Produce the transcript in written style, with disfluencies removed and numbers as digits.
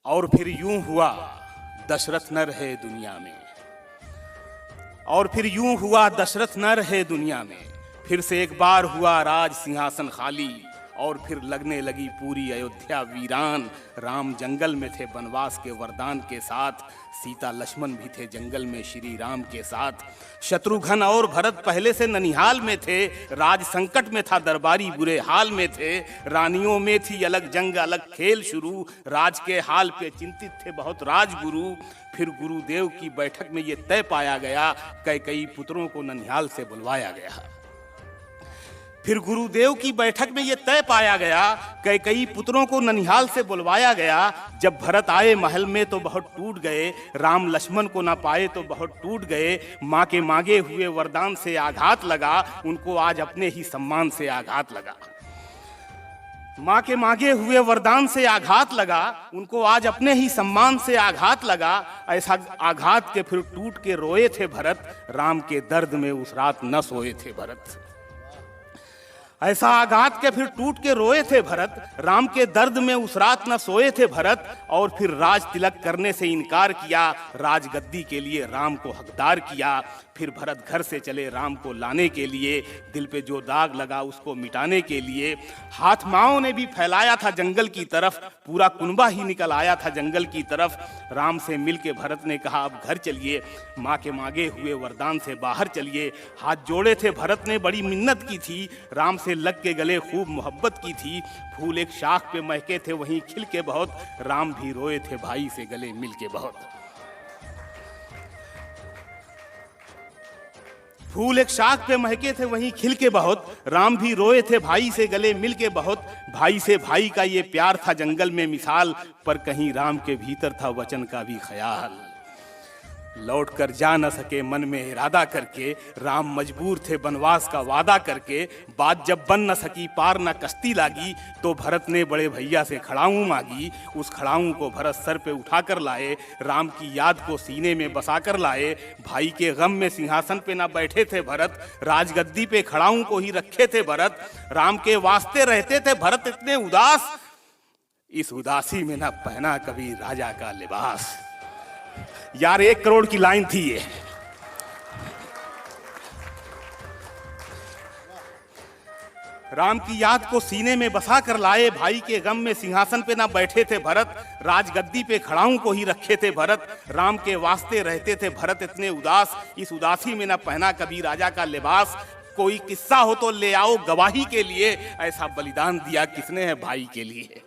और फिर यूं हुआ दशरथ न रहे दुनिया में। और फिर यूं हुआ दशरथ न रहे दुनिया में। फिर से एक बार हुआ राज सिंहासन खाली। और फिर लगने लगी पूरी अयोध्या वीरान। राम जंगल में थे वनवास के वरदान के साथ। सीता लक्ष्मण भी थे जंगल में श्री राम के साथ। शत्रुघ्न और भरत पहले से ननिहाल में थे। राज संकट में था दरबारी बुरे हाल में थे। रानियों में थी अलग जंग अलग खेल शुरू। राज के हाल पे चिंतित थे बहुत राजगुरु। फिर गुरुदेव की बैठक में ये तय पाया गया, कई पुत्रों को ननिहाल से बुलवाया गया। फिर गुरुदेव की बैठक में ये तय पाया गया, कई पुत्रों को ननिहाल से बुलवाया गया। जब भरत आए महल में तो बहुत टूट गए। राम लक्ष्मण को ना पाए तो बहुत टूट गए। माँ के मांगे हुए वरदान से आघात लगा, उनको आज अपने ही सम्मान से आघात लगा। माँ के मांगे हुए वरदान से आघात लगा, उनको आज अपने ही सम्मान से आघात लगा। ऐसा आघात के फिर टूट के रोए थे भरत। राम के दर्द में उस रात न सोए थे भरत। ऐसा आघात के फिर टूट के रोए थे भरत। राम के दर्द में उस रात न सोए थे भरत। और फिर राज तिलक करने से इनकार किया। राजगद्दी के लिए राम को हकदार किया। फिर भरत घर से चले राम को लाने के लिए। दिल पे जो दाग लगा उसको मिटाने के लिए। हाथ माओं ने भी फैलाया था जंगल की तरफ। पूरा कुनबा ही निकल आया था जंगल की तरफ। राम से मिलके भरत ने कहा अब घर चलिए। माँ के मांगे हुए वरदान से बाहर चलिए। हाथ जोड़े थे भरत ने बड़ी मिन्नत की थी। राम से लग के गले खूब मोहब्बत की थी। फूल एक शाख पे महके थे वहीं खिल के बहुत। राम भी रोए थे भाई से गले मिल के बहुत। फूल एक शाख पे महके थे वहीं खिल के बहुत। राम भी रोए थे भाई से गले मिल के बहुत। भाई से भाई का ये प्यार था जंगल में मिसाल। पर कहीं राम के भीतर था वचन का भी ख्याल। लौट कर जा न सके मन में इरादा करके। राम मजबूर थे वनवास का वादा करके। बात जब बन न सकी पार न कश्ती लागी। तो भरत ने बड़े भैया से खड़ाऊं मांगी। उस खड़ाऊं को भरत सर पे उठा कर लाए। राम की याद को सीने में बसा कर लाए। भाई के गम में सिंहासन पे न बैठे थे भरत। राजगद्दी पे खड़ाऊं को ही रखे थे भरत। राम के वास्ते रहते थे भरत इतने उदास। इस उदासी में न पहना कभी राजा का लिबास। यार 1 करोड़ की लाइन थी ये। राम की याद को सीने में बसा कर लाए। भाई के गम में सिंहासन पे ना बैठे थे भरत। राजगद्दी पे खड़ाऊं को ही रखे थे भरत। राम के वास्ते रहते थे भरत इतने उदास। इस उदासी में ना पहना कभी राजा का लिबास। कोई किस्सा हो तो ले आओ गवाही के लिए। ऐसा बलिदान दिया किसने है भाई के लिए।